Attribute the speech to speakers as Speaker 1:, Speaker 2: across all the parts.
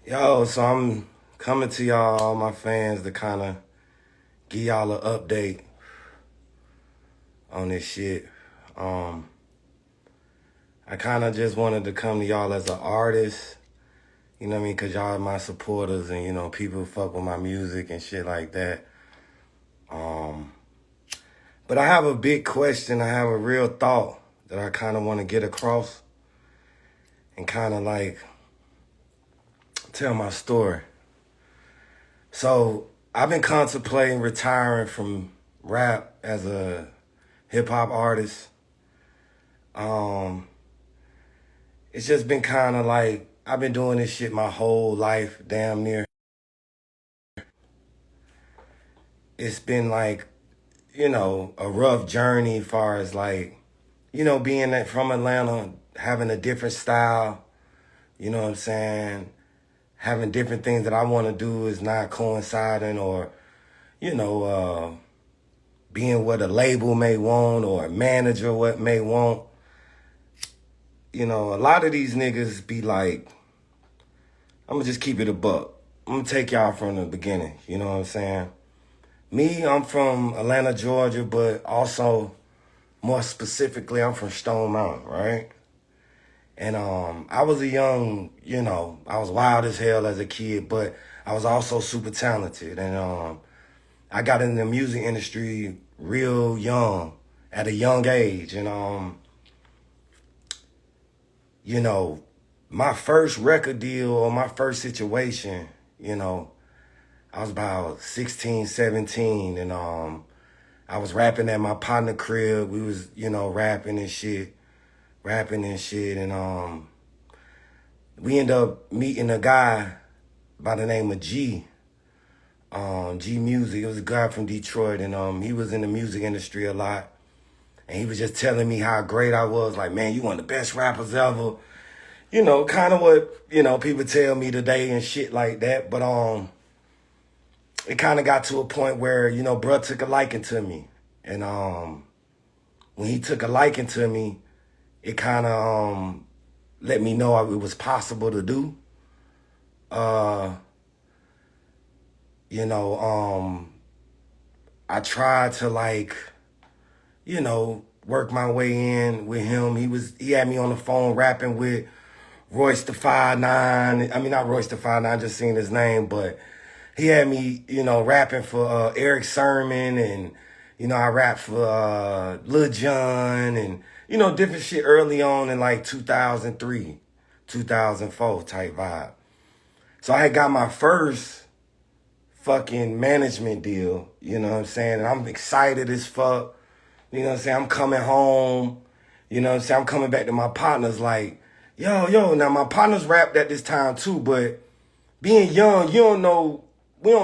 Speaker 1: Yo, so I'm coming to y'all, all my fans, to kind of give y'all an update on this shit. Um, I kind of just wanted to come to y'all as an artist, you know what I mean? Because y'all are my supporters and, people who fuck with my music and shit like that. But I have a big question. I have a real thought that I kind of want to get across and kind of like tell my story. So I've been contemplating retiring from rap as a hip hop artist. Um, it's just been kind of like I've been doing this shit my whole life, damn near. It's been like, a rough journey as far as like, being from Atlanta, having a different style, you know what I'm saying? Having different things that I want to do is not coinciding or, you know, uh, being what a label may want or a manager what may want. A lot of these niggas be like, I'm gonna just keep it a buck. I'm gonna take y'all from the beginning, you know what I'm saying? Me, I'm from Atlanta, Georgia, but also more specifically, I'm from Stone Mountain, right? And I was a young, I was wild as hell as a kid, but I was also super talented. And I got in the music industry real young, at a young age. And my first record deal or my first situation, I was about 16, 17, and I was rapping at my partner crib. We was, rapping and shit, and we ended up meeting a guy by the name of G Music. It was a guy from Detroit, and he was in the music industry a lot. And he was just telling me how great I was. Like, man, you one of the best rappers ever. Kind of what, people tell me today and shit like that. But it kind of got to a point where, bruh took a liking to me. And when he took a liking to me, it kind of let me know it was possible to do. Uh, you know, I tried to like, work my way in with him. He had me on the phone rapping with Royce the 5'9". I mean, not Royce the 5'9", I just seen his name, but he had me, rapping for Eric Sermon, and, I rapped for Lil Jon, and, different shit early on in like 2003, 2004 type vibe. So I had got my first fucking management deal, you know what I'm saying? And I'm excited as fuck. You know what I'm saying? I'm coming home. You know what I'm saying? I'm coming back to my partners like, yo. Now my partners rapped at this time too, but being young, we don't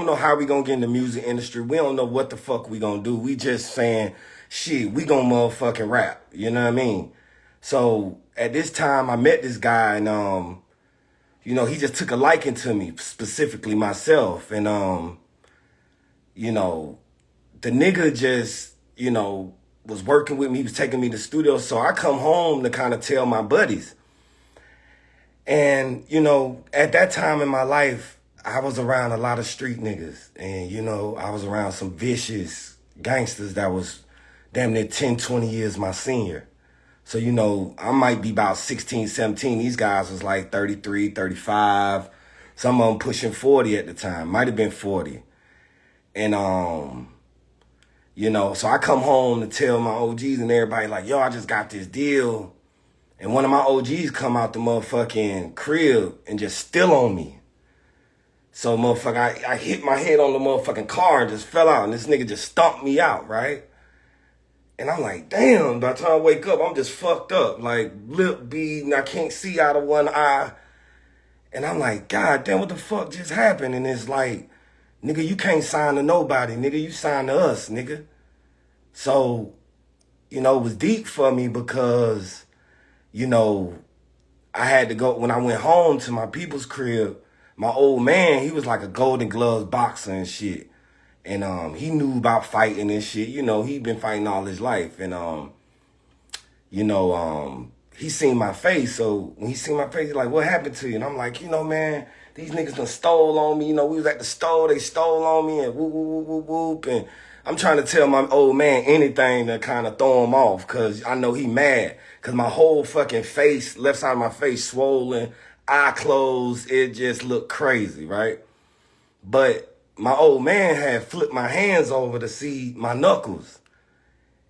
Speaker 1: know how we gonna get in the music industry. We don't know what the fuck we gonna do. We just saying, shit, we gonna motherfucking rap. You know what I mean? So at this time I met this guy, and he just took a liking to me, specifically myself. And the nigga just, was working with me. He was taking me to the studio. So I come home to kind of tell my buddies. And, at that time in my life, I was around a lot of street niggas. And, I was around some vicious gangsters that was damn near 10, 20 years my senior. So, I might be about 16, 17. These guys was like 33, 35. Some of them pushing 40 at the time. Might have been 40. And, so I come home to tell my OGs and everybody like, yo, I just got this deal. And one of my OGs come out the motherfucking crib and just steal on me. So motherfucker, I hit my head on the motherfucking car and just fell out. And this nigga just stomped me out, right? And I'm like, damn, by the time I wake up, I'm just fucked up. Like, lip bleeding, I can't see out of one eye. And I'm like, God damn, what the fuck just happened? And it's like, nigga, you can't sign to nobody. Nigga, you sign to us, nigga. So, it was deep for me because, I had to go, when I went home to my people's crib, my old man, he was like a Golden Gloves boxer and shit. And he knew about fighting and shit. He'd been fighting all his life. And, he seen my face. So when he seen my face, he's like, what happened to you? And I'm like, man, these niggas done stole on me. You know, we was at the store, they stole on me and whoop, whoop, whoop, whoop, whoop. And I'm trying to tell my old man anything to kind of throw him off because I know he mad. Because my whole fucking face, left side of my face swollen, eye closed, it just looked crazy, right? But my old man had flipped my hands over to see my knuckles.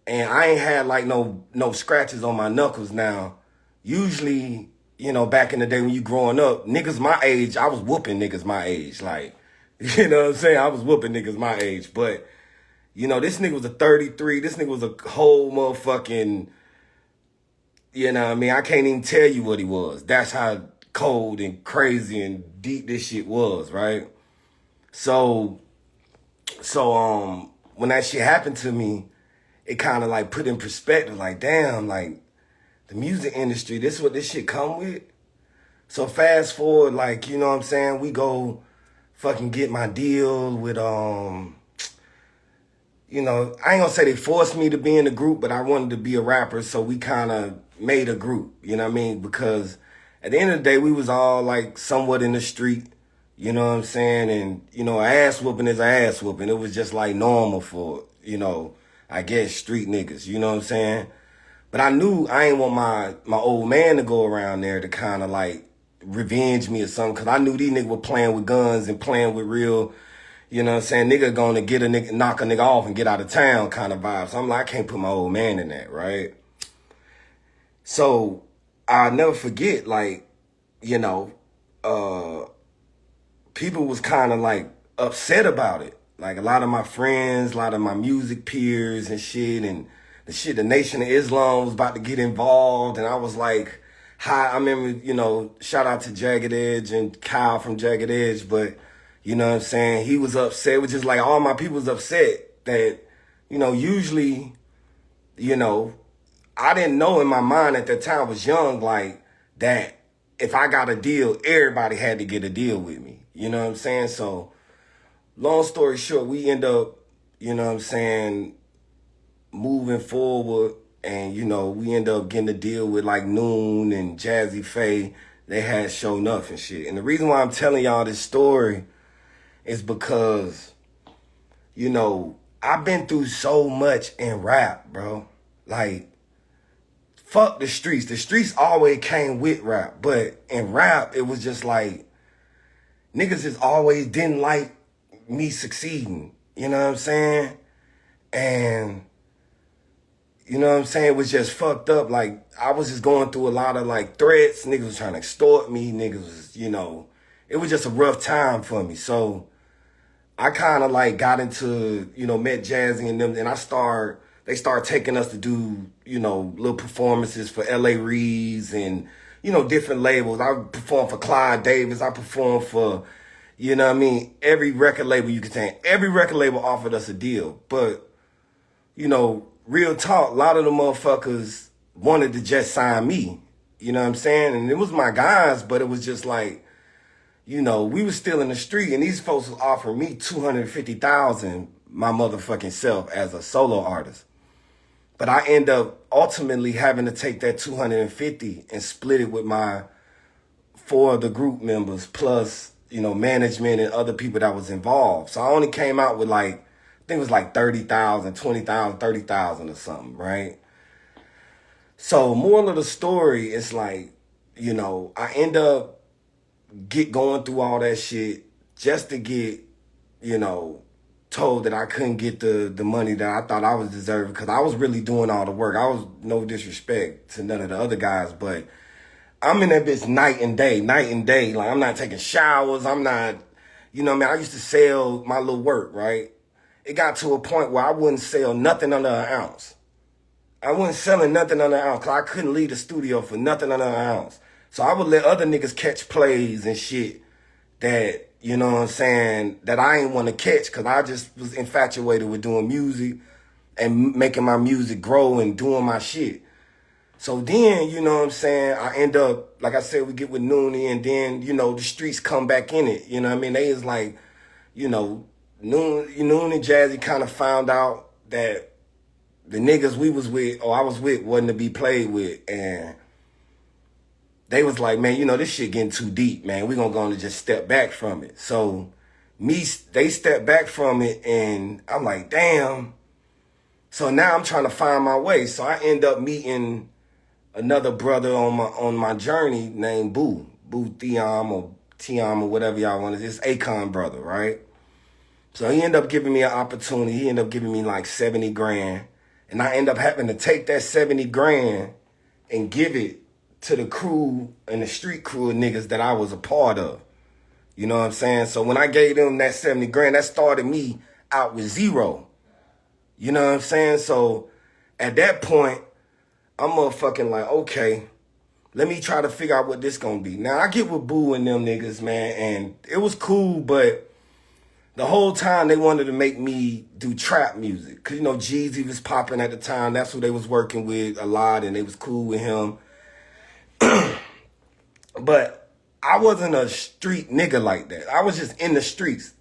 Speaker 1: And I ain't had like no scratches on my knuckles now. Usually, you know, back in the day when you growing up, niggas my age, I was whooping niggas my age. Like, you know what I'm saying? I was whooping niggas my age. But, you know, this nigga was a 33. This nigga was a whole motherfucking, you know what I mean? I can't even tell you what he was. That's how cold and crazy and deep this shit was, right? So when that shit happened to me, it kind of like put in perspective, like, damn, like, the music industry, this is what this shit come with? So fast forward, like, you know what I'm saying? We go fucking get my deal with, you know, I ain't gonna say they forced me to be in the group, but I wanted to be a rapper, so we kind of made a group, you know what I mean? Because at the end of the day, we was all like somewhat in the street, you know what I'm saying? And, you know, ass whooping is ass whooping. It was just like normal for, you know, I guess street niggas, you know what I'm saying? But I knew I ain't want my old man to go around there to kind of like revenge me or something. Cause I knew these niggas were playing with guns and playing with real, you know what I'm saying, nigga gonna get a nigga, knock a nigga off and get out of town kind of vibe. So I'm like, I can't put my old man in that, right? So I'll never forget, like, you know, people was kind of like upset about it. Like a lot of my friends, a lot of my music peers and shit, and the Nation of Islam was about to get involved, and I was like, hi, I remember, you know, shout out to Jagged Edge and Kyle from Jagged Edge, but, you know what I'm saying, he was upset. It was just like all my people was upset that, you know, usually, you know, I didn't know in my mind at that time, I was young, like, that if I got a deal, everybody had to get a deal with me. You know what I'm saying? So, long story short, we end up, you know what I'm saying, moving forward, and, you know, we end up getting a deal with like Noon and Jazzy Faye. They had Show Enough and shit. And the reason why I'm telling y'all this story is because, you know, I've been through so much in rap, bro. Like, fuck the streets. The streets always came with rap. But in rap, it was just like, niggas just always didn't like me succeeding. You know what I'm saying? And, you know what I'm saying? It was just fucked up. Like, I was just going through a lot of, like, threats. Niggas was trying to extort me. Niggas was, you know, it was just a rough time for me. So I kind of, like, got into, you know, met Jazzy and them. And they started taking us to do, you know, little performances for L.A. Reid's and, you know, different labels. I performed for Clyde Davis. I performed for, you know what I mean, every record label you could take. Every record label offered us a deal. But, you know, real talk, a lot of the motherfuckers wanted to just sign me. You know what I'm saying? And it was my guys, but it was just like, you know, we was still in the street, and these folks was offering me $250,000 my motherfucking self as a solo artist. But I end up ultimately having to take that 250 and split it with my 4 of the group members plus, you know, management and other people that was involved. So I only came out with like, I think it was like 30,000, 20,000, 30,000 or something, right? So moral of the story is like, you know, I end up going through all that shit just to get, you know, told that I couldn't get the money that I thought I was deserving because I was really doing all the work. I was, no disrespect to none of the other guys, but I'm in that bitch night and day. Like, I'm not taking showers. I'm not, you know what I mean? I used to sell my little work, right? It got to a point where I wouldn't sell nothing under an ounce. I wasn't selling nothing under an ounce because I couldn't leave the studio for nothing under an ounce. So I would let other niggas catch plays and shit that, you know what I'm saying, that I ain't want to catch because I just was infatuated with doing music and making my music grow and doing my shit. So then, you know what I'm saying, I end up, like I said, we get with Noonie, and then, you know, the streets come back in it. You know what I mean? They is like, you know, Noon and Jazzy kind of found out that the niggas we was with, or I was with, wasn't to be played with. And they was like, man, this shit getting too deep, man. We gonna go and just step back from it. So they stepped back from it, and I'm like, damn. So now I'm trying to find my way. So I end up meeting another brother on my journey named Boo Theom or Tiam or whatever y'all want to. It's Akon brother, right? So he ended up giving me an opportunity. He ended up giving me like 70 grand. And I end up having to take that 70 grand and give it to the crew and the street crew of niggas that I was a part of. You know what I'm saying? So when I gave them that 70 grand, that started me out with zero. You know what I'm saying? So at that point, I'm motherfucking like, okay, let me try to figure out what this gonna be. Now, I get with Boo and them niggas, man, and it was cool, but the whole time they wanted to make me do trap music. Because, Jeezy was popping at the time. That's who they was working with a lot, and they was cool with him. But I wasn't a street nigga like that. I was just in the streets.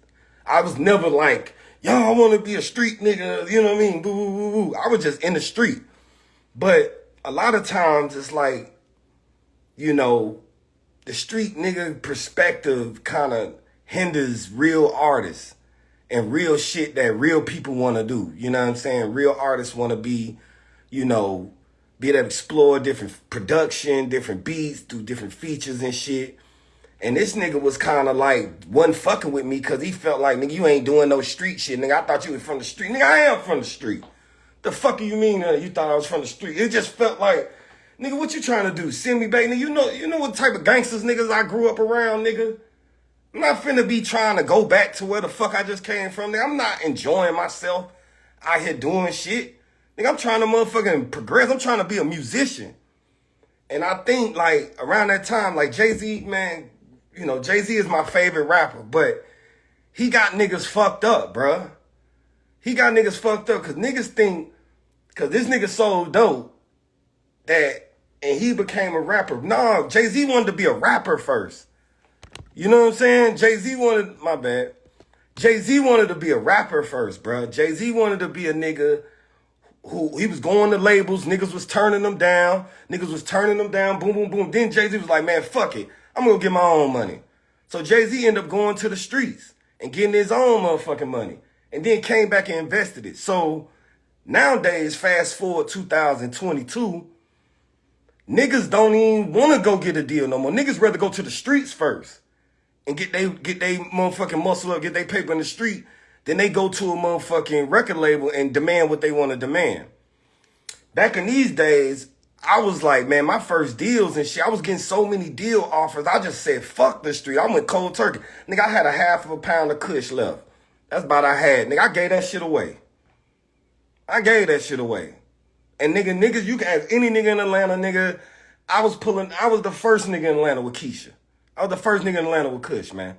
Speaker 1: I was never like, yo, I want to be a street nigga, you know what I mean? Boo, boo, boo, boo. I was just in the street. But a lot of times it's like, the street nigga perspective kind of hinders real artists and real shit that real people want to do. You know what I'm saying? Real artists want to be able to explore different production, different beats, do different features and shit. And this nigga was kind of like, wasn't fucking with me because he felt like, nigga, you ain't doing no street shit. Nigga, I thought you was from the street. Nigga, I am from the street. The fuck do you mean you thought I was from the street? It just felt like, nigga, what you trying to do? Send me back? Nigga, you know what type of gangsters niggas I grew up around, nigga? I'm not finna be trying to go back to where the fuck I just came from, nigga. I'm not enjoying myself out here doing shit. Nigga, I'm trying to motherfucking progress. I'm trying to be a musician. And I think, like, around that time, like, Jay-Z, man, Jay-Z is my favorite rapper, but he got niggas fucked up, bruh. He got niggas fucked up because niggas think, because this nigga sold dope, and he became a rapper. No, Jay-Z wanted to be a rapper first. You know what I'm saying? Jay-Z wanted to be a rapper first, bro. Jay-Z wanted to be a nigga who, he was going to labels, niggas was turning them down, boom, boom, boom. Then Jay-Z was like, man, fuck it. I'm going to get my own money. So Jay-Z ended up going to the streets and getting his own motherfucking money. And then came back and invested it. So nowadays, fast forward 2022, niggas don't even want to go get a deal no more. Niggas rather go to the streets first and get they motherfucking muscle up, get their paper in the street, then they go to a motherfucking record label and demand what they want to demand. Back in these days, I was like, man, my first deals and shit, I was getting so many deal offers, I just said, fuck the street. I went cold turkey. Nigga, I had a half of a pound of kush left. That's about I had. Nigga, I gave that shit away. And niggas, you can ask any nigga in Atlanta, nigga, I was the first nigga in Atlanta with Keisha. I was the first nigga in Atlanta with kush, man.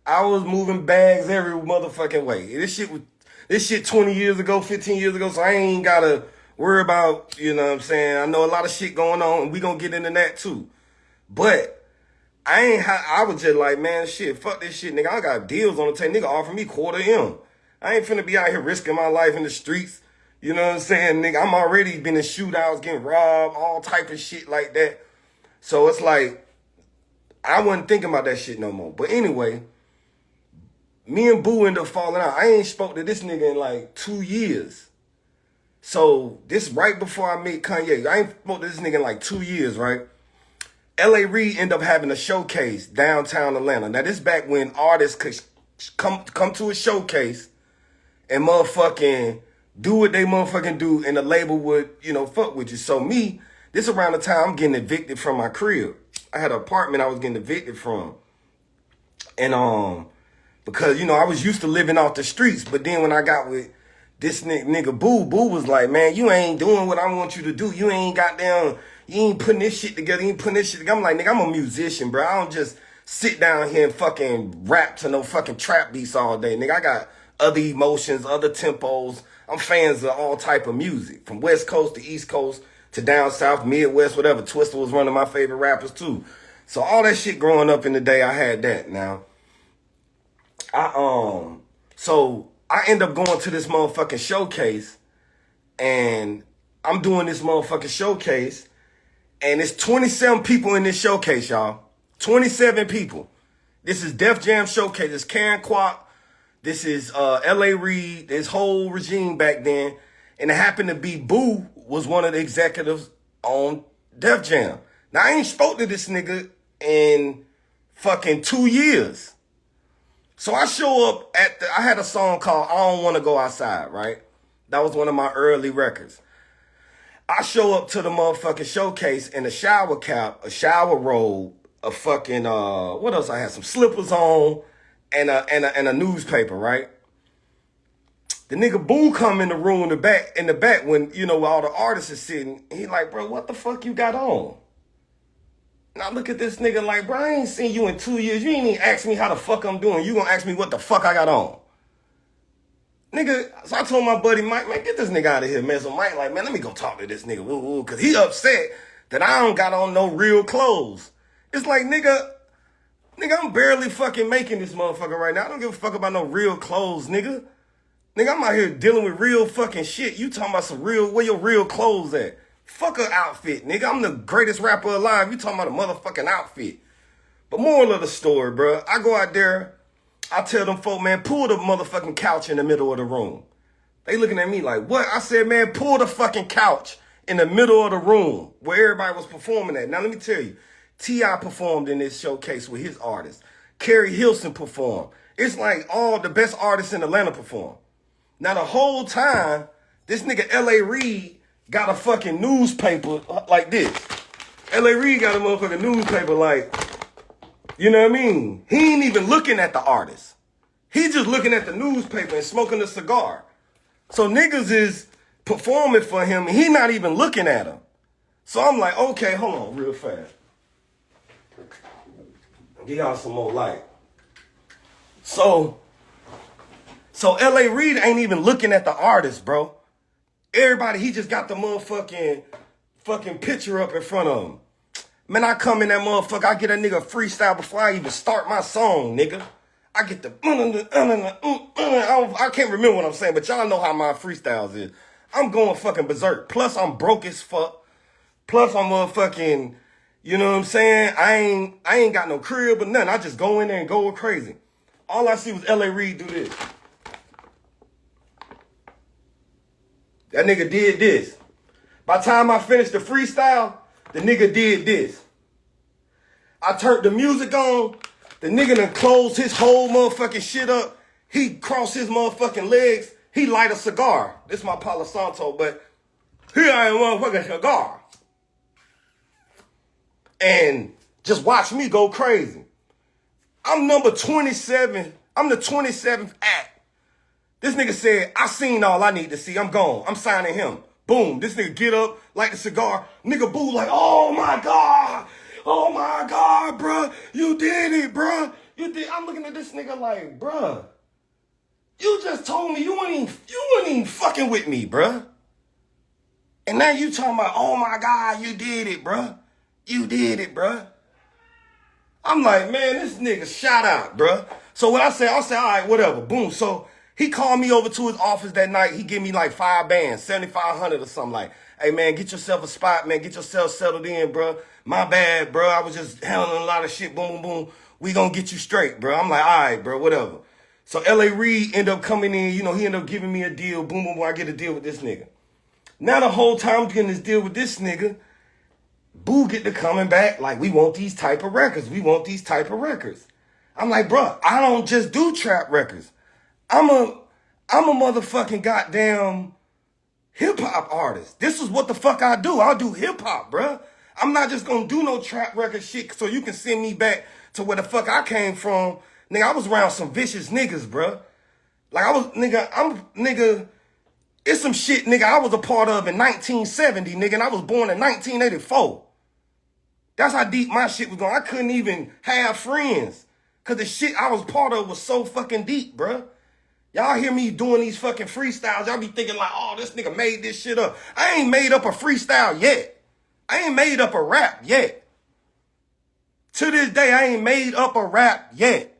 Speaker 1: I was moving bags every motherfucking way. This shit 20 years ago, 15 years ago, so I ain't gotta worry about, you know what I'm saying? I know a lot of shit going on, and we gonna get into that too. But I was just like, man, shit, fuck this shit, nigga. I got deals on the table. Nigga offer me quarter M. I ain't finna be out here risking my life in the streets. You know what I'm saying, nigga? I'm already been in shootouts, getting robbed, all type of shit like that. So it's like, I wasn't thinking about that shit no more. But anyway, me and Boo ended up falling out. I ain't spoke to this nigga in like 2 years. So this right before I met Kanye. I ain't spoke to this nigga in like 2 years, right? L.A. Reid ended up having a showcase downtown Atlanta. Now this back when artists could come to a showcase and motherfucking do what they motherfucking do, and the label would, fuck with you. So me, this around the time I'm getting evicted from my crib. I had an apartment I was getting evicted from. And because, I was used to living off the streets, but then when I got with this nigga Boo was like, man, you ain't doing what I want you to do. You ain't putting this shit together. I'm like, nigga, I'm a musician, bro. I don't just sit down here and fucking rap to no fucking trap beats all day. Nigga, I got other emotions, other tempos. I'm fans of all type of music, from West Coast to East Coast to down South, Midwest, whatever. Twista was one of my favorite rappers too. So all that shit growing up in the day, I had that. Now, so I end up going to this motherfucking showcase, and I'm doing this motherfucking showcase, And it's 27 people in this showcase, y'all. 27 people. This is Def Jam Showcase. It's Karen Kwok. This is L.A. Reid. This whole regime back then. And it happened to be Boo was one of the executives on Def Jam. Now, I ain't spoke to this nigga in fucking 2 years. So I show up I had a song called I Don't Want to Go Outside, right? That was one of my early records. I show up to the motherfucking showcase in a shower cap, a shower robe, a fucking, what else I had? Some slippers on and a newspaper, right? The nigga Boo come in the room in the back when, you know, where all the artists are sitting. He like, bro, what the fuck you got on? And I look at this nigga like, bro, I ain't seen you in 2 years. You ain't even ask me how the fuck I'm doing. You gonna ask me what the fuck I got on. Nigga, so I told my buddy Mike, man, get this nigga out of here, man. So Mike like, man, let me go talk to this nigga. Woo, woo, cause he upset that I don't got on no real clothes. It's like, nigga, I'm barely fucking making this motherfucker right now. I don't give a fuck about no real clothes, nigga. Nigga, I'm out here dealing with real fucking shit. You talking about some real, where your real clothes at? Fuck a outfit, nigga. I'm the greatest rapper alive. You talking about a motherfucking outfit. But moral of the story, bro. I go out there, I tell them folk, man, pull the motherfucking couch in the middle of the room. They looking at me like, what? I said, man, pull the fucking couch in the middle of the room where everybody was performing at. Now, let me tell you, T.I. performed in this showcase with his artists. Kerry Hilson performed. It's like all the best artists in Atlanta performed. Now, the whole time, this nigga L.A. Reid got a fucking newspaper like this. L.A. Reid got a motherfucking newspaper like, you know what I mean? He ain't even looking at the artist. He just looking at the newspaper and smoking a cigar. So niggas is performing for him and he not even looking at him. So I'm like, okay, hold on real fast. Give y'all some more light. So L.A. Reid ain't even looking at the artist, bro. Everybody, he just got the fucking picture up in front of him. Man, I come in that motherfucker, I get a nigga freestyle before I even start my song, nigga. I get the I can't remember what I'm saying, but y'all know how my freestyles is. I'm going fucking berserk. Plus, I'm broke as fuck. Plus, I'm motherfucking, you know what I'm saying? I ain't got no crib or nothing. I just go in there and go crazy. All I see was L.A. Reid do this. That nigga did this. By the time I finished the freestyle, the nigga did this. I turned the music on. The nigga done closed his whole motherfucking shit up. He crossed his motherfucking legs. He light a cigar. This is my Palo Santo, but here I am, motherfucking cigar. And just watch me go crazy. I'm number 27. I'm the 27th act. This nigga said, I seen all I need to see. I'm gone. I'm signing him. Boom. This nigga get up, light the cigar. Nigga Boo like, oh my God. Oh my God, bruh. You did it, bruh. You did. I'm looking at this nigga like, bruh. You just told me you weren't even fucking with me, bruh. And now you talking about, oh my God, you did it, bruh. You did it, bruh. I'm like, man, this nigga shout out, bruh. So what I say, all right, whatever. Boom. So he called me over to his office that night. He gave me like 5 bands, 7,500 or something like, hey, man, get yourself a spot, man. Get yourself settled in, bro. My bad, bro. I was just handling a lot of shit. Boom, boom, boom. We gonna get you straight, bro. I'm like, all right, bro, whatever. So L.A. Reid ended up coming in. You know, he ended up giving me a deal. Boom, boom, boom. I get a deal with this nigga. Now the whole time I'm getting this deal with this nigga, Boo get to coming back like, we want these type of records. We want these type of records. I'm like, bro, I don't just do trap records. I'm a motherfucking goddamn hip-hop artist. This is what the fuck I do. I'll do hip-hop, bruh. I'm not just gonna do no trap record shit so you can send me back to where the fuck I came from. Nigga, I was around some vicious niggas, bruh. Like, nigga, it's some shit, nigga, I was a part of in 1970, nigga, and I was born in 1984. That's how deep my shit was going. I couldn't even have friends because the shit I was part of was so fucking deep, bruh. Y'all hear me doing these fucking freestyles. Y'all be thinking like, oh, this nigga made this shit up. I ain't made up a freestyle yet. I ain't made up a rap yet. To this day, I ain't made up a rap yet.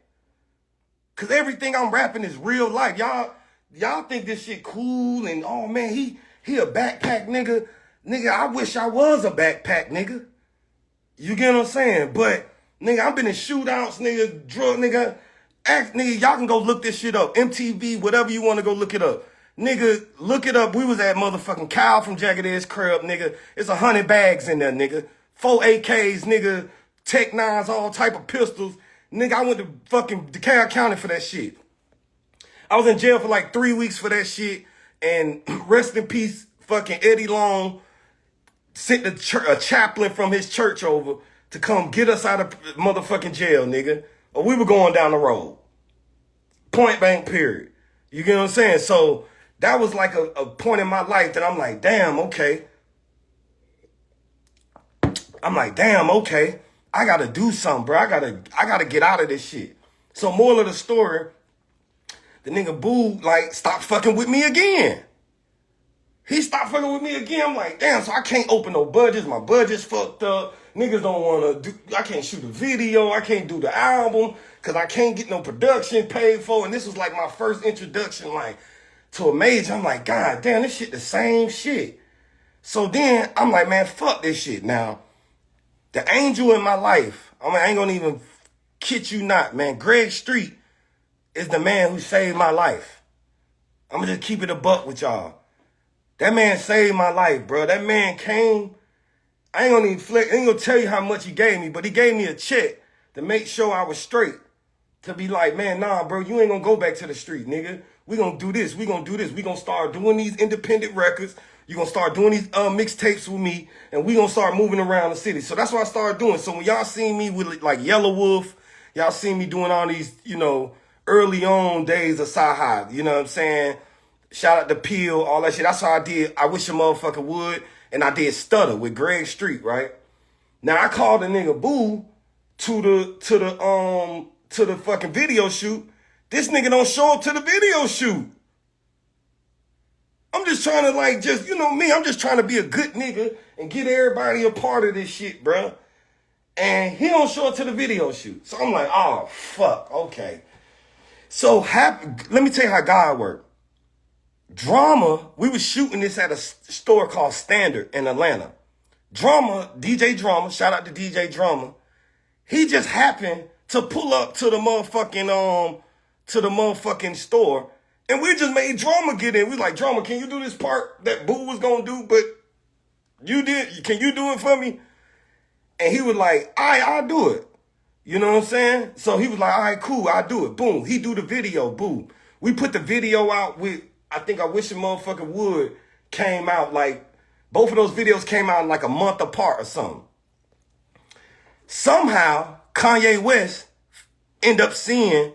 Speaker 1: Because everything I'm rapping is real life. Y'all think this shit cool and, oh, man, he a backpack nigga. Nigga, I wish I was a backpack nigga. You get what I'm saying? But, nigga, I've been in shootouts, nigga, drug, nigga. Nigga, y'all can go look this shit up. MTV, whatever you want to go look it up. Nigga, look it up. We was at motherfucking Kyle from Jagged Edge crib, nigga. It's 100 bags in there, nigga. 4 AKs, nigga. Tech 9s, all type of pistols. Nigga, I went to fucking DeKalb County for that shit. I was in jail for like 3 weeks for that shit. And rest in peace, fucking Eddie Long sent a chaplain from his church over to come get us out of motherfucking jail, nigga. Or we were going down the road. Point blank, period. You get what I'm saying? So that was like a point in my life that I'm like, damn, okay. I'm like, damn, okay. I gotta do something, bro. I gotta get out of this shit. So moral of the story, the nigga Boo, like, stopped fucking with me again. He stopped fucking with me again. I'm like, damn, so I can't open no budgets. My budget's fucked up. Niggas don't want to do, I can't shoot a video. I can't do the album because I can't get no production paid for. And this was like my first introduction, like, to a major. I'm like, God damn, this shit the same shit. So then I'm like, man, fuck this shit. Now, the angel in my life, I ain't gonna even kid you not, man. Greg Street is the man who saved my life. I'm gonna just keep it a buck with y'all. That man saved my life, bro. That man came. I ain't gonna even flex. I ain't gonna tell you how much he gave me, but he gave me a check to make sure I was straight. To be like, man, nah, bro, you ain't gonna go back to the street, nigga. We gonna do this. We gonna do this. We gonna start doing these independent records. You gonna start doing these mixtapes with me, and we gonna start moving around the city. So that's what I started doing. So when y'all seen me with like Yellow Wolf, y'all seen me doing all these, you know, early on days of CyHi. You know what I'm saying? Shout out to Peel, all that shit. That's how I did I Wish a Motherfucker Would. And I did Stutter with Greg Street, right? Now I called the nigga Boo to the fucking video shoot. This nigga don't show up to the video shoot. I'm just trying to like just, you know me, I'm just trying to be a good nigga and get everybody a part of this shit, bruh. And he don't show up to the video shoot. So I'm like, oh, fuck, okay. So let me tell you how God worked. Drama, we was shooting this at a store called Standard in Atlanta. Drama, DJ Drama, shout out to DJ Drama. He just happened to pull up to the motherfucking store, and we just made Drama get in. We like, Drama, can you do this part that Boo was gonna do, but you did? Can you do it for me? And he was like, all right, I'll do it. You know what I'm saying? So he was like, all right, cool, I'll do it. Boom, he do the video, boom. We put the video out with, I think I Wish a Motherfucker Would came out like, both of those videos came out in like a month apart or something. Somehow, Kanye West end up seeing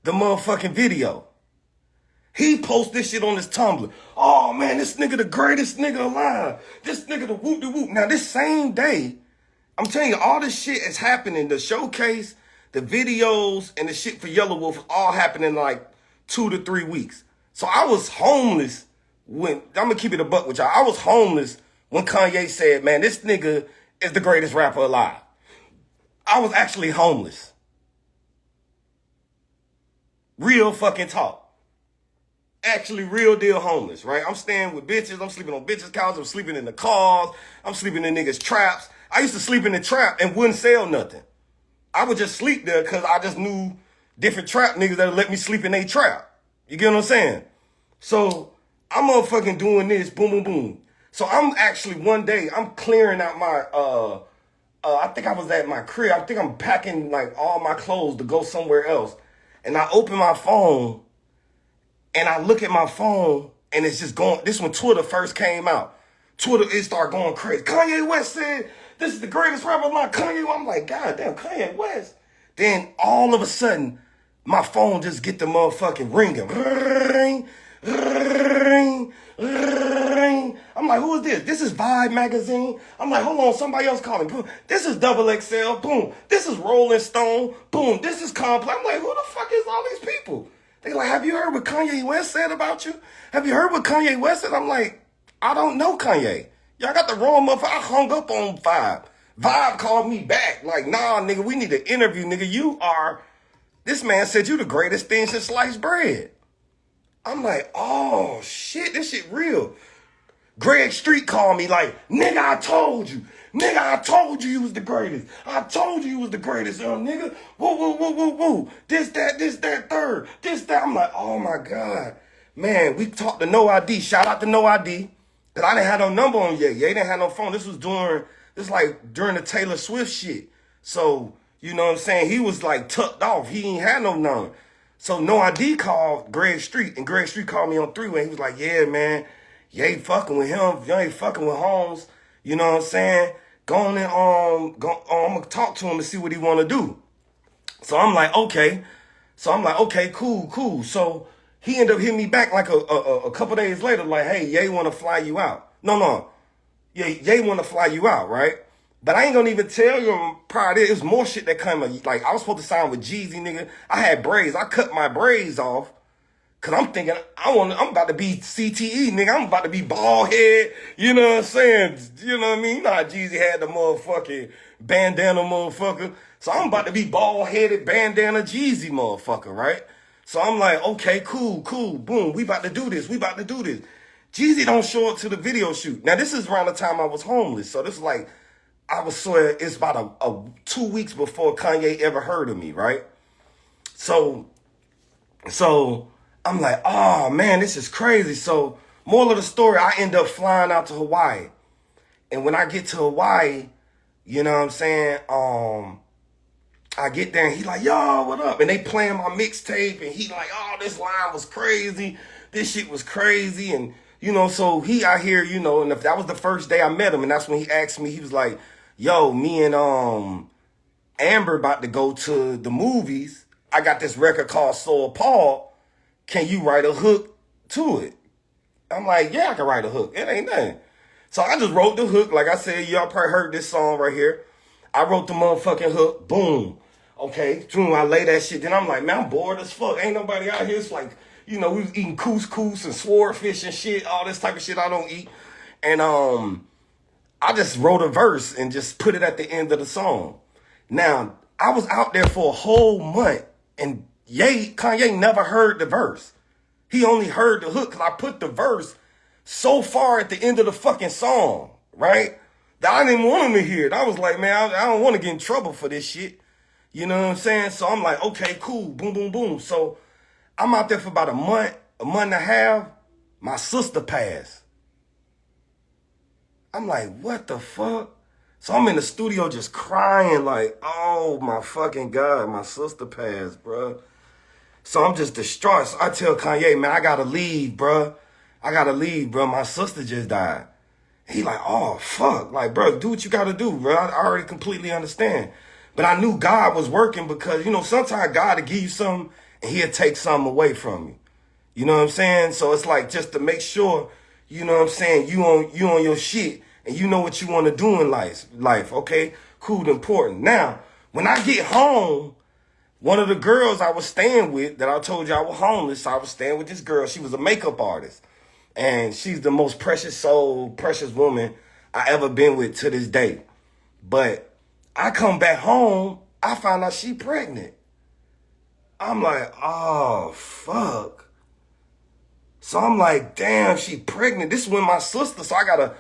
Speaker 1: the motherfucking video. He posted this shit on his Tumblr. Oh man, this nigga the greatest nigga alive. This nigga the whoop-de-whoop. Now this same day, I'm telling you, all this shit is happening. The showcase, the videos, and the shit for Yellow Wolf all happening in like 2 to 3 weeks. So I was homeless when, I'm gonna keep it a buck with y'all. I was homeless when Kanye said, man, this nigga is the greatest rapper alive. I was actually homeless. Real fucking talk. Actually real deal homeless, right? I'm staying with bitches. I'm sleeping on bitches' couches. I'm sleeping in the cars. I'm sleeping in niggas' traps. I used to sleep in the trap and wouldn't sell nothing. I would just sleep there because I just knew different trap niggas that would let me sleep in their trap. You get what I'm saying? So I'm motherfucking doing this, boom, boom, boom. So I'm actually one day, I'm clearing out my, I think I was at my crib. I think I'm packing like all my clothes to go somewhere else. And I open my phone and I look at my phone and it's just going, this when Twitter first came out. Twitter, it started going crazy. Kanye West said, this is the greatest rapper alive. Kanye, I'm like, God damn, Kanye West. Then all of a sudden, my phone just get the motherfucking ringing. Ring, ring, ring. I'm like, who is this? This is Vibe magazine. I'm like, hold on, somebody else calling. Boom. This is Double XL. Boom. This is Rolling Stone. Boom. This is Complex. I'm like, who the fuck is all these people? They like, have you heard what Kanye West said about you? Have you heard what Kanye West said? I'm like, I don't know Kanye. Y'all got the wrong motherfucker. I hung up on Vibe. Vibe called me back. Like, nah, nigga, we need an interview, nigga. This man said you the greatest thing since sliced bread. I'm like, oh, shit, this shit real. Greg Street called me like, nigga, I told you. Nigga, I told you was the greatest. I told you was the greatest, nigga. Woo, woo, woo, woo, woo. This, that, third. This, that. I'm like, oh my God. Man, we talked to No ID. Shout out to No ID. Because I didn't have no number on Ye. Ye didn't have no phone. This like during the Taylor Swift shit. So, you know what I'm saying? He was like tucked off. He ain't had no number. So No ID called Greg Street. And Greg Street called me on three-way. He was like, yeah, man. You ain't fucking with him. You ain't fucking with Holmes. You know what I'm saying? Go on and I'm gonna talk to him and see what he wanna do. So I'm like, okay. Cool. So he ended up hitting me back like a couple days later, like, hey, Ye wanna fly you out. No. Yeah, Ye wanna fly you out, right? But I ain't gonna even tell you prior to this. There's more shit that come. Like, I was supposed to sign with Jeezy, nigga. I had braids. I cut my braids off. Cause I'm thinking, I'm about to be CTE, nigga. I'm about to be bald head. You know what I'm saying? You know what I mean? You know how Jeezy had the motherfucking bandana motherfucker. So I'm about to be bald headed bandana Jeezy motherfucker, right? So I'm like, okay, cool. Boom. We about to do this. Jeezy don't show up to the video shoot. Now this is around the time I was homeless. So this is like, it's about a 2 weeks before Kanye ever heard of me, right? So I'm like, oh man, this is crazy. So moral of the story, I end up flying out to Hawaii. And when I get to Hawaii, you know what I'm saying? I get there and he like, yo, what up? And they playing my mixtape and he like, oh, this line was crazy. This shit was crazy. And, you know, so he out here, you know, and if that was the first day I met him. And that's when he asked me, he was like, yo, me and Amber about to go to the movies. I got this record called So Appalled. Can you write a hook to it? I'm like, yeah, I can write a hook. It ain't nothing. So I just wrote the hook. Like I said, y'all probably heard this song right here. I wrote the motherfucking hook. Boom. Okay. Boom, I lay that shit. Then I'm like, man, I'm bored as fuck. Ain't nobody out here. It's like, you know, we was eating couscous and swordfish and shit. All this type of shit I don't eat. And I just wrote a verse and just put it at the end of the song. Now, I was out there for a whole month and Kanye never heard the verse. He only heard the hook because I put the verse so far at the end of the fucking song, right? That I didn't want him to hear it. I was like, man, I don't want to get in trouble for this shit. You know what I'm saying? So I'm like, okay, cool, boom, boom, boom. So I'm out there for about a month and a half. My sister passed. I'm like, what the fuck? So I'm in the studio just crying like, oh my fucking God, my sister passed, bro. So I'm just distraught. So I tell Kanye, man, I gotta leave, bro. My sister just died. He like, oh, fuck. Like, bro, do what you gotta do, bro. I already completely understand. But I knew God was working because, you know, sometimes God will give you something and he'll take something away from you. You know what I'm saying? So it's like just to make sure, you know what I'm saying, you on your shit and you know what you want to do in life. Okay? Cool, important. Now, when I get home, one of the girls I was staying with, that I told you I was homeless, I was staying with this girl. She was a makeup artist. And she's the most precious soul, precious woman I ever been with to this day. But I come back home, I find out she pregnant. I'm like, oh, fuck. So I'm like, damn, she pregnant. This is when my sister, so I got to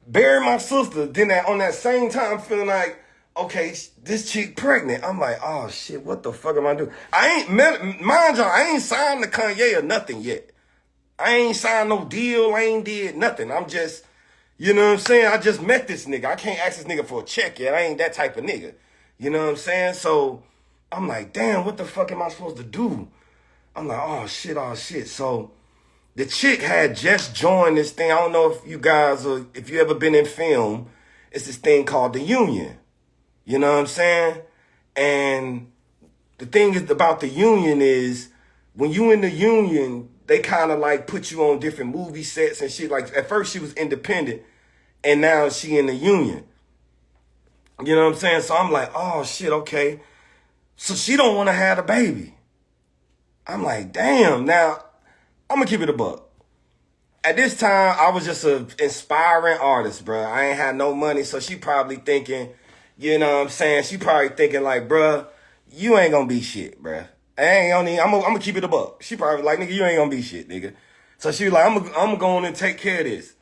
Speaker 1: bury my sister. Then on that same time, feeling like, okay, this chick pregnant. I'm like, oh shit, what the fuck am I doing? Mind you, I ain't signed to Kanye or nothing yet. I ain't signed no deal. I ain't did nothing. I'm just, you know what I'm saying? I just met this nigga. I can't ask this nigga for a check yet. I ain't that type of nigga. You know what I'm saying? So I'm like, damn, what the fuck am I supposed to do? I'm like, oh shit. So the chick had just joined this thing. I don't know if you guys, if you ever been in film, it's this thing called The Union. You know what I'm saying? And the thing is about the union is when you in the union, they kind of like put you on different movie sets and shit. Like at first she was independent and now she in the union. You know what I'm saying? So I'm like, oh shit, okay. So she don't want to have a baby. I'm like, damn. Now, I'm going to keep it a buck. At this time, I was just an inspiring artist, bro. I ain't had no money, so she probably thinking, you know what I'm saying? She probably thinking like, bro, you ain't gonna be shit, bro. I'm gonna keep it a buck. She probably like, nigga, you ain't gonna be shit, nigga. So she was like, I'm gonna go on and take care of this.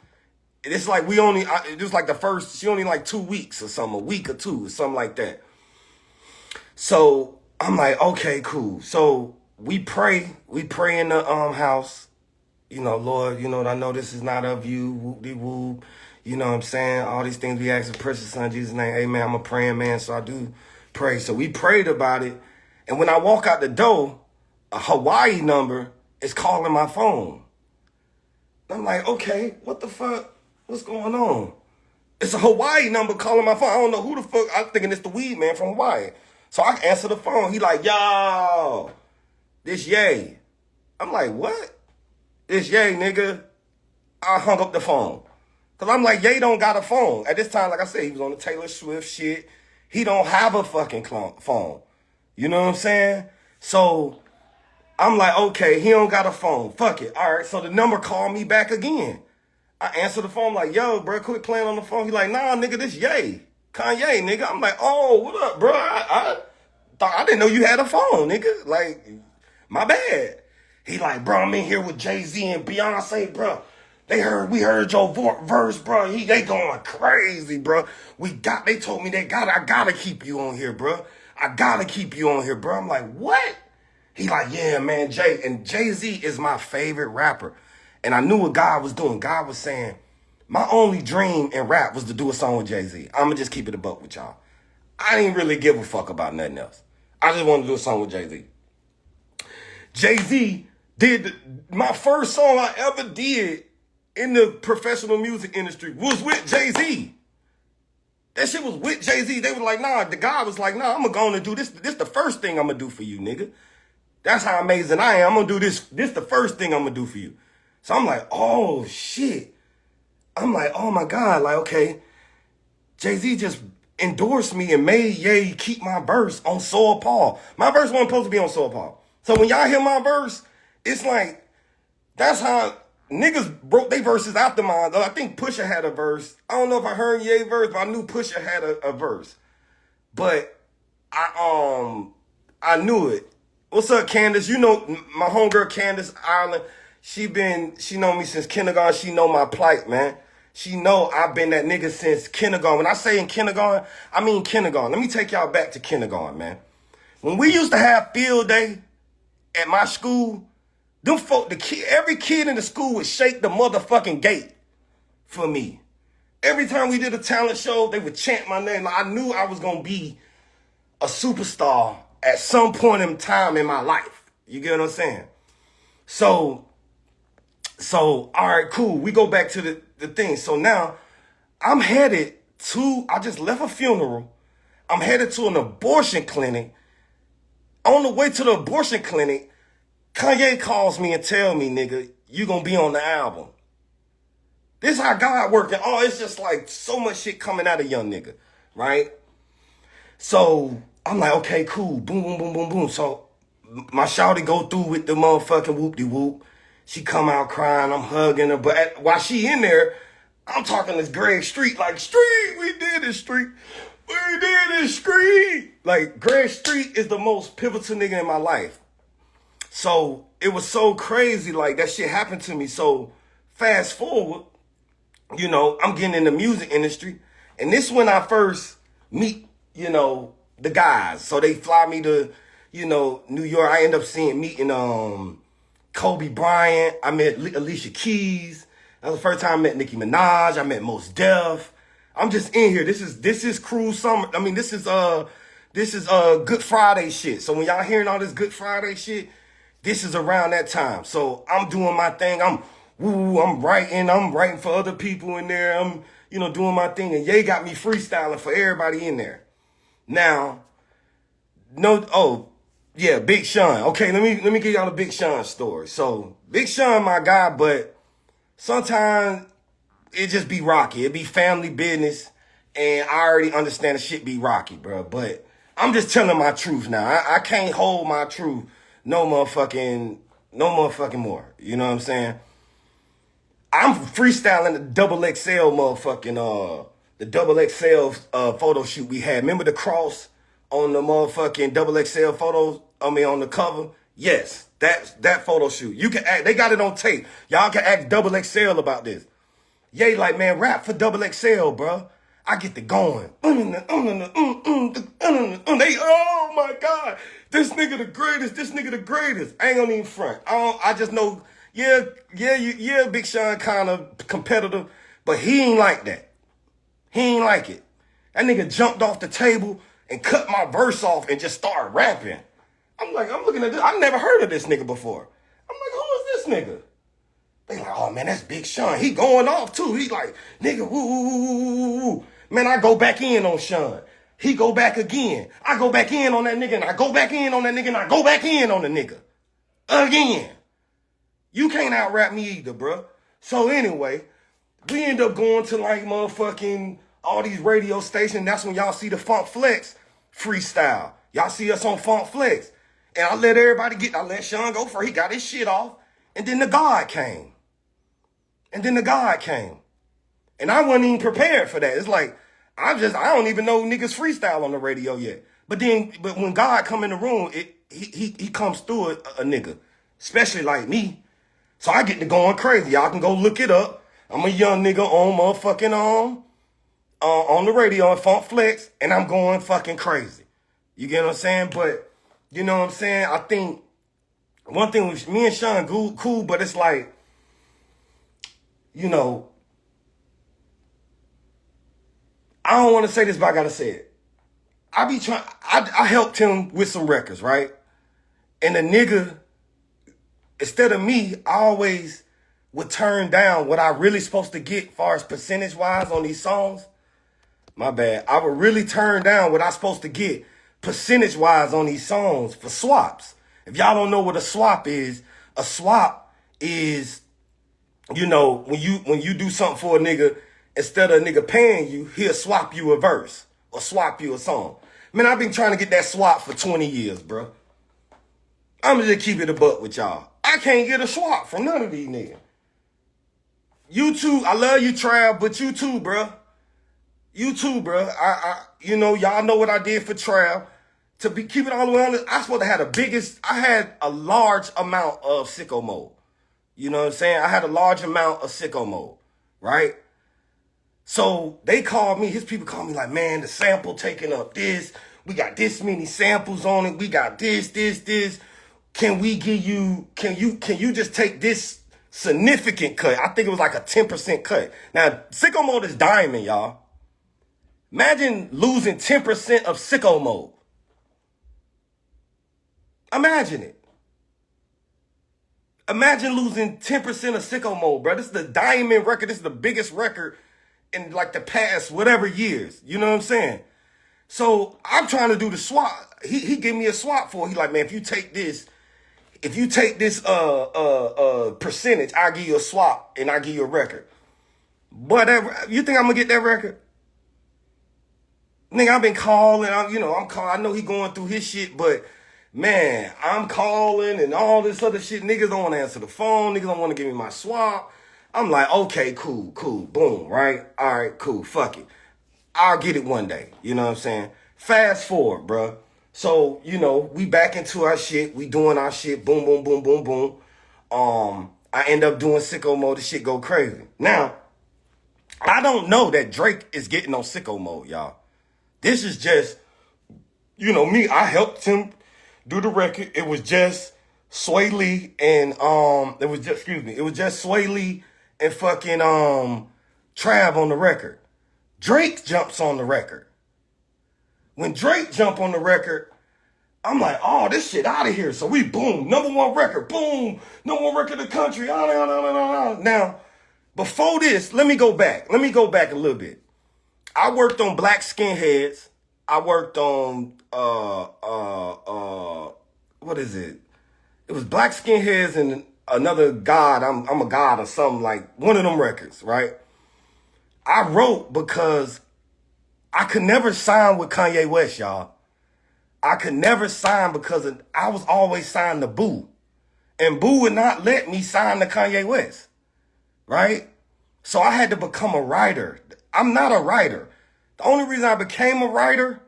Speaker 1: it's like we only, it was like the first, she only like 2 weeks or something, a week or two, or something like that. So I'm like, okay, cool. So we pray in the house. You know, Lord, you know, I know this is not of you, whoop-de-whoop. You know what I'm saying? All these things we ask in precious son, Jesus' name. Amen. I'm a praying man, so I do pray. So we prayed about it. And when I walk out the door, a Hawaii number is calling my phone. I'm like, okay, what the fuck? What's going on? It's a Hawaii number calling my phone. I don't know who the fuck. I'm thinking it's the weed man from Hawaii. So I answer the phone. He like, yo, this Ye. I'm like, what? This Ye, nigga. I hung up the phone. Because I'm like, Ye don't got a phone. At this time, like I said, he was on the Taylor Swift shit. He don't have a fucking phone. You know what I'm saying? So I'm like, okay, he don't got a phone. Fuck it. All right, so the number called me back again. I answer the phone like, yo, bro, quit playing on the phone. He like, nah, nigga, this Ye. Kanye, nigga. I'm like, oh, what up, bro? I didn't know you had a phone, nigga. Like, my bad. He like, bro, I'm in here with Jay-Z and Beyonce, bro. We heard your verse, bro. They going crazy, bro. They told me I gotta keep you on here, bro. I gotta keep you on here, bro. I'm like, what? He like, yeah, man, Jay-Z is my favorite rapper. And I knew what God was doing. God was saying, my only dream in rap was to do a song with Jay-Z. I'ma just keep it a buck with y'all. I didn't really give a fuck about nothing else. I just wanted to do a song with Jay-Z. Jay-Z did my first song I ever did in the professional music industry was with Jay-Z. That shit was with Jay-Z. They was like, nah, the guy was like, nah, I'm gonna go on and do this. This the first thing I'm gonna do for you, nigga. That's how amazing I am. I'm gonna do this. This the first thing I'm gonna do for you. So I'm like, oh shit. I'm like, oh my God, like, okay. Jay-Z just endorsed me and made Ye keep my verse on Soul Paul. My verse wasn't supposed to be on Soul Paul. So when y'all hear my verse, it's like, that's how niggas broke their verses after mine. I think Pusha had a verse. I don't know if I heard Ye verse, but I knew Pusha had a verse. But I knew it. What's up, Candace? You know my homegirl Candace Ireland. She know me since kindergarten. She know my plight, man. She know I've been that nigga since kindergarten. When I say in kindergarten, I mean kindergarten. Let me take y'all back to kindergarten, man. When we used to have field day at my school, every kid in the school would shake the motherfucking gate for me. Every time we did a talent show, they would chant my name. I knew I was going to be a superstar at some point in time in my life. You get what I'm saying? So, all right, cool. We go back to the thing. So now I just left a funeral. I'm headed to an abortion clinic. On the way to the abortion clinic, Kanye calls me and tell me, nigga, you gonna be on the album. This how God working. Oh, it's just like so much shit coming out of young nigga, right? So I'm like, okay, cool. Boom, boom, boom, boom, boom. So my shawty go through with the motherfucking whoop-de-whoop. She come out crying. I'm hugging her. But while she in there, I'm talking this Greg Street. Like, Street, we did this, Street. We did this, Street. Like, Greg Street is the most pivotal nigga in my life. So it was so crazy. Like, that shit happened to me. So fast forward, you know, I'm getting in the music industry. And this is when I first meet, you know, the guys. So they fly me to, you know, New York. I end up meeting Kobe Bryant. I met Alicia Keys. That was the first time I met Nicki Minaj. I met Mos Def. I'm just in here. This is cruel summer. I mean, this is Good Friday shit. So when y'all hearing all this Good Friday shit, this is around that time. So I'm doing my thing. I'm writing for other people in there. I'm, you know, doing my thing. And Ye got me freestyling for everybody in there. Now, Big Sean. Okay, let me give y'all a Big Sean story. So Big Sean, my guy, but sometimes it just be rocky. It be family business, and I already understand the shit be rocky, bro. But I'm just telling my truth now. I can't hold my truth no motherfucking more. You know what I'm saying? I'm freestyling the double XL motherfucking the double XL photo shoot we had. Remember the cross on the motherfucking double XL photos? I mean, on the cover? Yes, that photo shoot. You can act. They got it on tape. Y'all can ask double XL about this. Ye like, man, rap for double XL, bro. I get the going. They, oh my God, this nigga the greatest. This nigga the greatest. I ain't gonna even front. I just know, yeah, Big Sean kind of competitive, but he ain't like that. He ain't like it. That nigga jumped off the table and cut my verse off and just started rapping. I'm looking at this. I never heard of this nigga before. I'm like, who is this nigga? They like, oh man, that's Big Sean. He going off too. He like, nigga, woo, woo, woo, woo, woo. Man, I go back in on Sean. He go back again. I go back in on that nigga and I go back in on that nigga and I go back in on the nigga. Again. You can't out-rap me either, bro. So anyway, we end up going to like motherfucking all these radio stations. That's when y'all see the Funk Flex freestyle. Y'all see us on Funk Flex. And I let Sean go first. He got his shit off. And then the God came. And I wasn't even prepared for that. It's like, I don't even know niggas freestyle on the radio yet. But when God come in the room, he comes through a nigga, especially like me. So I get to going crazy. Y'all can go look it up. I'm a young nigga on motherfucking on the radio on Funk Flex, and I'm going fucking crazy. You get what I'm saying? But you know what I'm saying? I think one thing with me and Sean cool, but it's like, you know, I don't want to say this, but I gotta say it. I helped him with some records, right? And the nigga, instead of me, I always would turn down what I really supposed to get far as percentage-wise on these songs. My bad. I would really turn down what I supposed to get percentage-wise on these songs for swaps. If y'all don't know what a swap is you know, when you do something for a nigga, instead of a nigga paying you, he'll swap you a verse or swap you a song. Man, I've been trying to get that swap for 20 years, bro. I'm just keep it a buck with y'all. I can't get a swap from none of these niggas. You too, I love you, Trav, but you too, bro. You too, bro. You know, y'all know what I did for Trav. Keep it all the way honest, I had a large amount of Sicko mode. You know what I'm saying? I had a large amount of Sicko mode, right? So they called me, his people called me like, man, the sample taking up this. We got this many samples on it. We got this. Can you just take this significant cut? I think it was like a 10% cut. Now, Sicko mode is diamond, y'all. Imagine losing 10% of Sicko mode. Imagine it. Imagine losing 10% of Sicko mode, bro. This is the diamond record. This is the biggest record in like the past whatever years. You know what I'm saying? So I'm trying to do the swap. He gave me a swap for it. He like, man, if you take this percentage, I'll give you a swap and I'll give you a record. Whatever. You think I'm gonna get that record? Nigga, I've been calling. I know he going through his shit, but man, I'm calling and all this other shit. Niggas don't want to answer the phone. Niggas don't want to give me my swap. I'm like, okay, cool, boom, right? All right, cool, fuck it. I'll get it one day. You know what I'm saying? Fast forward, bro. So, you know, we back into our shit. We doing our shit. Boom, boom, boom, boom, boom. I end up doing Sicko mode. The shit go crazy. Now, I don't know that Drake is getting on Sicko mode, y'all. This is just, you know, me. I helped him do the record. It was just Sway Lee and it was just Sway Lee and fucking Trav on the record. Drake jumps on the record. When Drake jump on the record, I'm like, oh, this shit out of here. So we boom, number one record, boom, number one record in the country. Now, before this, let me go back a little bit. I worked on Black Skinheads. I worked on what is it? It was Black Skinheads and another God. I'm a God or something, like one of them records, right? I wrote because I could never sign with Kanye West, y'all. I could never sign because I was always signed to Boo. And Boo would not let me sign to Kanye West, right? So I had to become a writer. I'm not a writer. The only reason I became a writer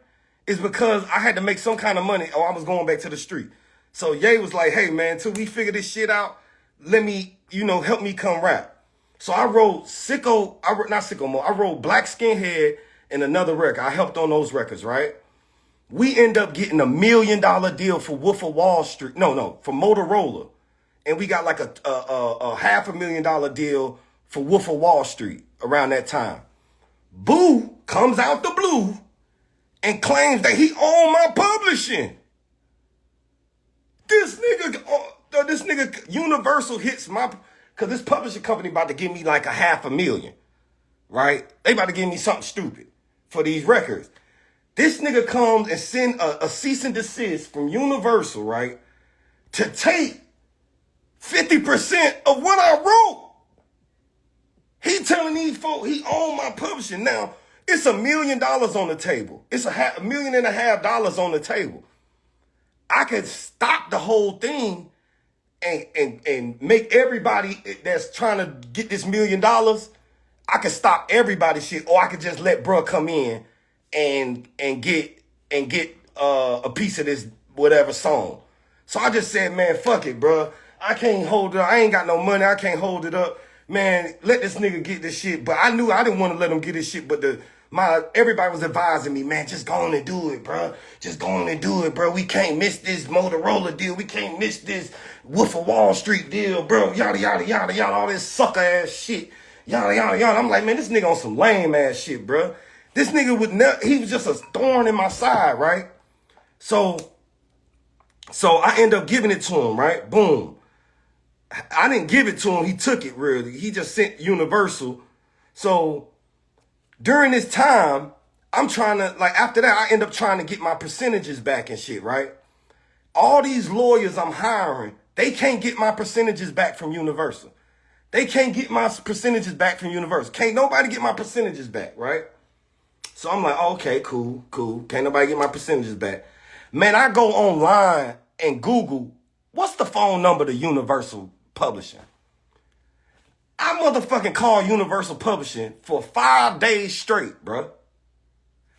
Speaker 1: is because I had to make some kind of money or I was going back to the street. So Ye was like, hey, man, till we figure this shit out, let me, help me come rap. So I wrote Sicko, not Sicko Mo, I wrote Black Skinhead and another record. I helped on those records, right? We end up getting $1 million deal for Wolf of Wall Street. No, for Motorola. And we got like a $500,000 deal for Wolf of Wall Street around that time. Boo comes out the blue and claims that he owned my publishing. This nigga, Universal hits my, cause this publishing company about to give me like $500,000, right? They about to give me something stupid for these records. This nigga comes and send a cease and desist from Universal, right? To take 50% of what I wrote. He telling these folks he owned my publishing. Now, it's $1 million on the table. It's $1.5 million on the table. I could stop the whole thing and make everybody that's trying to get this $1 million, I could stop everybody's shit, or I could just let bruh come in and get a piece of this whatever song. So I just said, man, fuck it, bruh. I can't hold it up. I ain't got no money. I can't hold it up. Man, let this nigga get this shit. But I knew I didn't want to let him get this shit. But everybody was advising me, man, just go on and do it, bruh. Just go on and do it, bro. We can't miss this Motorola deal. We can't miss this Wolf of Wall Street deal, bro. Yada, yada, yada, yada. All this sucker ass shit. Yada, yada, yada. I'm like, man, this nigga on some lame ass shit, bruh. This nigga he was just a thorn in my side, right? So I end up giving it to him, right? Boom. I didn't give it to him. He took it, really. He just sent Universal. So during this time, I'm trying to, like, after that, I end up trying to get my percentages back and shit, right? All these lawyers I'm hiring, they can't get my percentages back from Universal. They can't get my percentages back from Universal. Can't nobody get my percentages back, right? So I'm like, okay, cool. Can't nobody get my percentages back. Man, I go online and Google, what's the phone number to Universal Publishing? I motherfucking call Universal Publishing for 5 days straight, bro.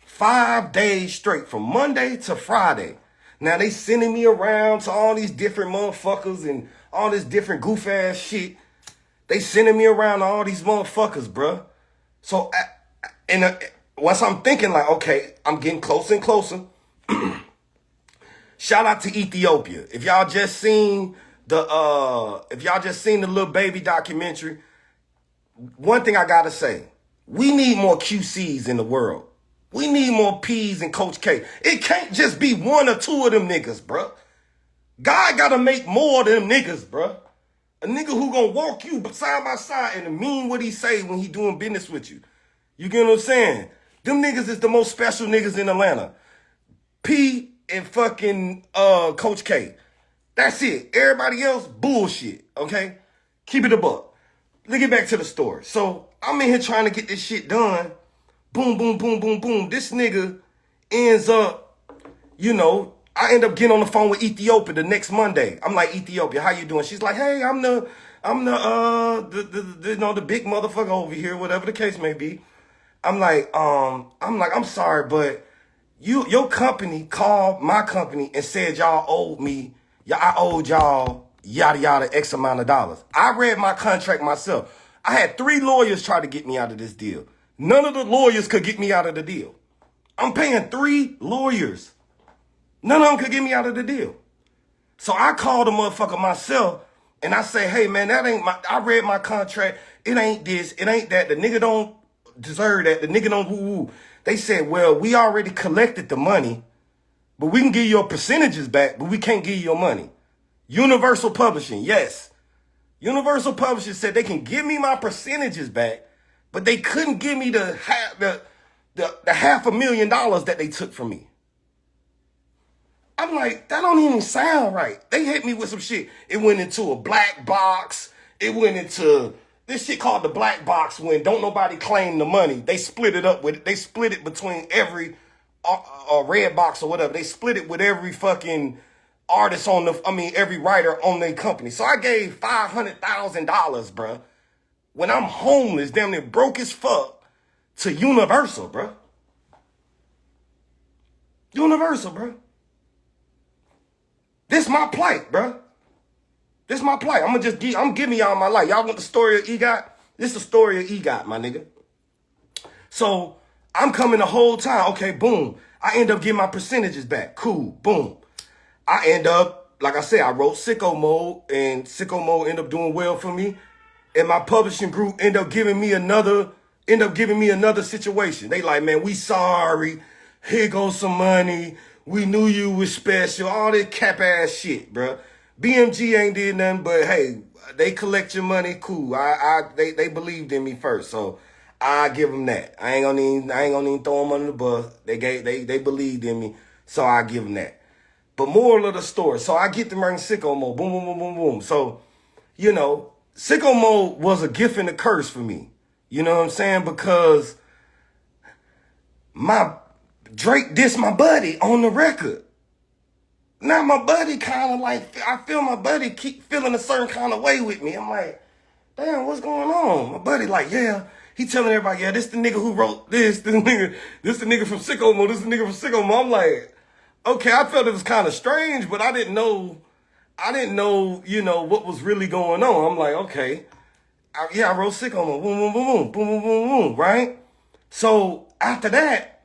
Speaker 1: 5 days straight, from Monday to Friday. Now they sending me around to all these different motherfuckers and all this different goof ass shit. They sending me around to all these motherfuckers, bro. So, once I'm thinking like, okay, I'm getting closer and closer. Shout out to Ethiopia. If y'all just seen the Lil Baby documentary, one thing I gotta say, we need more QCs in the world. We need more P's and Coach K. It can't just be one or two of them niggas, bruh. God gotta make more of them niggas, bruh. A nigga who gonna walk you side by side and mean what he say when he doing business with you. You get what I'm saying? Them niggas is the most special niggas in Atlanta. P and fucking Coach K. That's it. Everybody else, bullshit, okay? Keep it a buck. Let's get back to the story. So I'm in here trying to get this shit done. Boom, boom, boom, boom, boom. This nigga ends up, I end up getting on the phone with Ethiopia the next Monday. I'm like, Ethiopia, how you doing? She's like, hey, I'm the big motherfucker over here, whatever the case may be. I'm like, I'm sorry, but your company called my company and said y'all owed me. I owed y'all yada yada X amount of dollars. I read my contract myself. I had 3 lawyers try to get me out of this deal. None of the lawyers could get me out of the deal. I'm paying 3 lawyers. None of them could get me out of the deal. So I called the motherfucker myself and I say, hey man, I read my contract. It ain't this, it ain't that. The nigga don't deserve that. The nigga don't woo-woo. They said, well, we already collected the money, but we can give you your percentages back, but we can't give you your money. Universal Publishing, yes. Universal Publishing said they can give me my percentages back, but they couldn't give me the $500,000 that they took from me. I'm like, that don't even sound right. They hit me with some shit. It went into a black box. It went into this shit called the black box when don't nobody claim the money. They split it between every red box or whatever. They split it with every fucking artist every writer on their company. So I gave $500,000, bruh, when I'm homeless, damn near broke as fuck, to Universal, bruh. Universal, bruh. This my plight, bruh. This my plight. I'm giving y'all my life. Y'all want the story of EGOT? This is the story of EGOT, my nigga. So I'm coming the whole time. Okay, boom. I end up getting my percentages back. Cool, boom. I end up, like I said, I wrote Sicko Mode, and Sicko Mode ended up doing well for me. And my publishing group ended up giving me another situation. They like, man, we sorry. Here goes some money. We knew you was special. All this cap ass shit, bro. BMG ain't did nothing, but hey, they collect your money. Cool. They believed in me first, so I give them that. I ain't gonna even throw them under the bus. They believed in me, so I give them that. But moral of the story, so I get to bring Sicko Mode. Boom, boom, boom, boom, boom. So, you know, Sicko Mode was a gift and a curse for me. You know what I'm saying? Because my Drake dissed my buddy on the record. Now my buddy kind of like, I feel my buddy keep feeling a certain kind of way with me. I'm like, damn, what's going on? My buddy like, yeah. He telling everybody, yeah, this the nigga who wrote this the nigga from Sicko Mode, this the nigga from Sicko Mode. I'm like, okay, I felt it was kind of strange, but I didn't know, you know, what was really going on. I'm like, okay, I wrote Sicko Mode, boom, boom, boom, boom, boom, boom, boom, boom, right? So after that,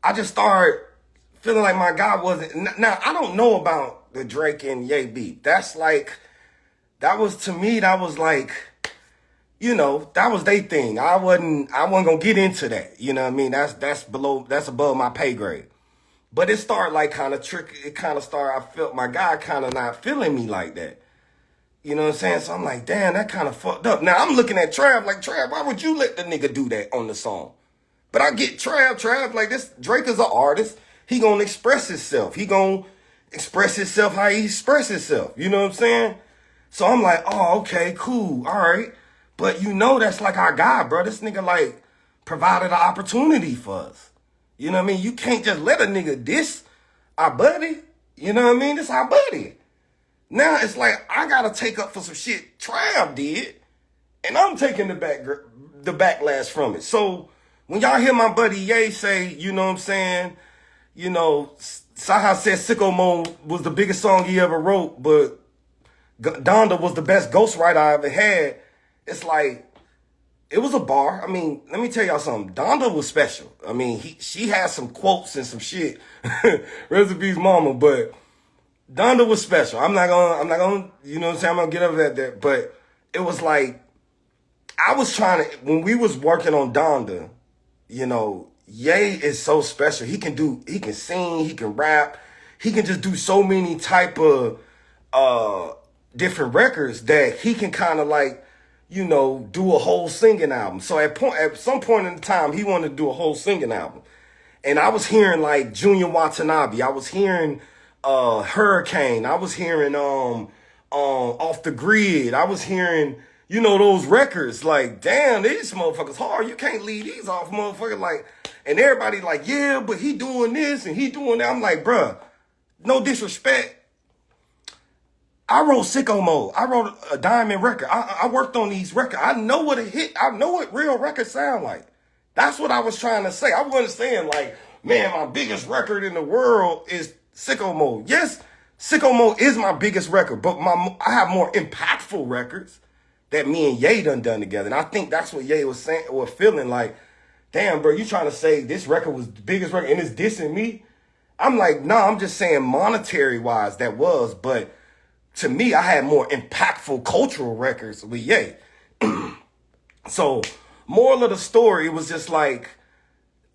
Speaker 1: I just started feeling like my guy wasn't. Now I don't know about the Drake and Ye beef. That was like, you know, that was their thing. I wasn't gonna get into that. You know what I mean? That's above my pay grade. But it started like kind of tricky. It kind of started, I felt my guy kind of not feeling me like that. You know what I'm saying? So I'm like, damn, that kind of fucked up. Now I'm looking at Trav like, Trav, why would you let the nigga do that on the song? But I get Trav, like this, Drake is an artist. He gonna express himself. He gonna express himself how he express himself. You know what I'm saying? So I'm like, oh, okay, cool, all right. But you know that's like our guy, bro. This nigga like provided an opportunity for us. You know what I mean? You can't just let a nigga diss our buddy. You know what I mean? It's our buddy. Now it's like I gotta take up for some shit Trav did, and I'm taking the backlash from it. So when y'all hear my buddy Ye say, you know what I'm saying, you know, CyHi said Sicko Mode was the biggest song he ever wrote, but Donda was the best ghostwriter I ever had. It's like, it was a bar. I mean, let me tell y'all something. Donda was special. I mean, she had some quotes and some shit. Recipe's mama, but Donda was special. I'm not gonna, you know what I'm saying? I'm gonna get over that. But it was like, I was trying to, when we was working on Donda, you know, Ye is so special. He can sing, he can rap, he can just do so many type of different records that he can kind of like, you know, do a whole singing album. So at some point in time, he wanted to do a whole singing album. And I was hearing like Junior Watanabe. I was hearing Hurricane. I was hearing Off the Grid. I was hearing, you know, those records. Like, damn, these motherfuckers hard. You can't leave these off, motherfucker. Like, and everybody like, yeah, but he doing this and he doing that. I'm like, bruh, no disrespect. I wrote Sicko Mode. I wrote a diamond record. I worked on these records. I know what a hit. I know what real records sound like. That's what I was trying to say. I wasn't saying like, man, my biggest record in the world is Sicko Mode. Yes, Sicko Mode is my biggest record, but I have more impactful records that me and Ye done together. And I think that's what Ye was saying or feeling like, damn, bro, you trying to say this record was the biggest record and it's dissing me? I'm like, nah, I'm just saying monetary wise that was, but to me, I had more impactful cultural records with Ye. So, moral of the story, it was just like,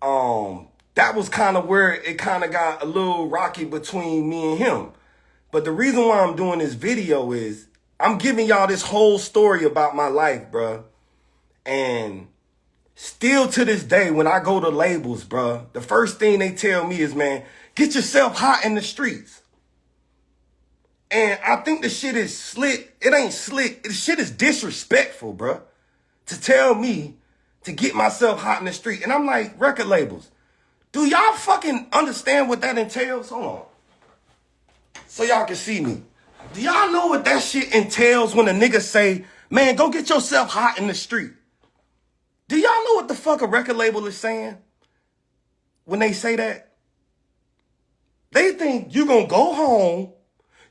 Speaker 1: that was kind of where it kind of got a little rocky between me and him. But the reason why I'm doing this video is I'm giving y'all this whole story about my life, bruh. And still to this day, when I go to labels, bruh, the first thing they tell me is, man, get yourself hot in the streets. And I think the shit is slick. It ain't slick. The shit is disrespectful, bruh. To tell me to get myself hot in the street. And I'm like, record labels, do y'all fucking understand what that entails? Hold on. So y'all can see me. Do y'all know what that shit entails when a nigga say, man, go get yourself hot in the street? Do y'all know what the fuck a record label is saying when they say that? They think you gonna go home,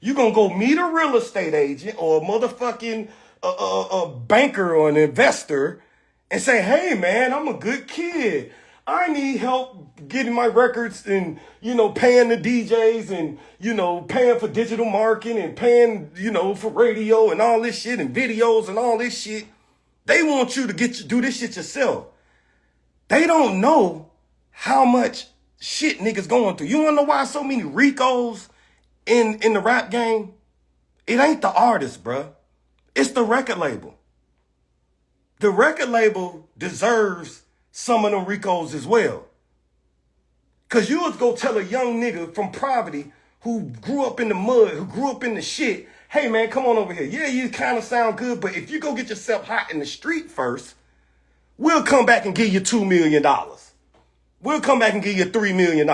Speaker 1: You gonna go meet a real estate agent or a motherfucking a banker or an investor and say, hey man, I'm a good kid. I need help getting my records and, paying the DJs and, paying for digital marketing and paying, for radio and all this shit and videos and all this shit. They want you to do this shit yourself. They don't know how much shit niggas going through. You wanna know why so many Ricos in the rap game? It ain't the artist, bruh. It's the record label. The record label deserves some of them Ricos as well. Cause you was go tell a young nigga from poverty who grew up in the mud, who grew up in the shit, hey man, come on over here. Yeah, you kind of sound good, but if you go get yourself hot in the street first, we'll come back and give you $2 million. We'll come back and give you $3 million.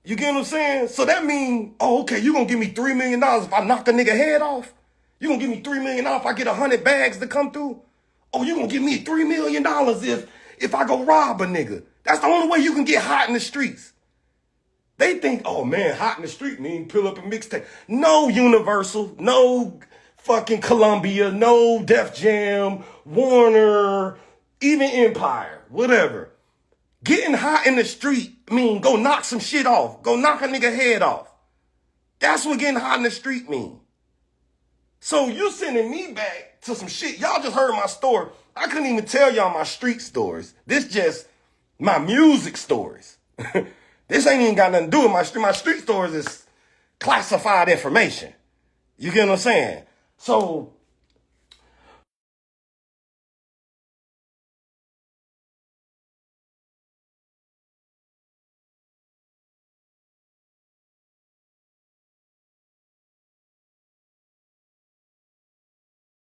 Speaker 1: You get what I'm saying? So that means, okay, you gonna give me $3 million if I knock a nigga head off? You gonna give me $3 million if I get 100 bags to come through? Oh, you gonna give me $3 million if I go rob a nigga? That's the only way you can get hot in the streets. They think, oh man, hot in the street mean pull up a mixtape. No Universal, no fucking Columbia, no Def Jam, Warner, even Empire, whatever. Getting hot in the street mean go knock some shit off. Go knock a nigga head off. That's what getting hot in the street mean. So you sending me back to some shit. Y'all just heard my story. I couldn't even tell y'all my street stories. This just my music stories. This ain't even got nothing to do with my street. My street stories is classified information. You get what I'm saying? So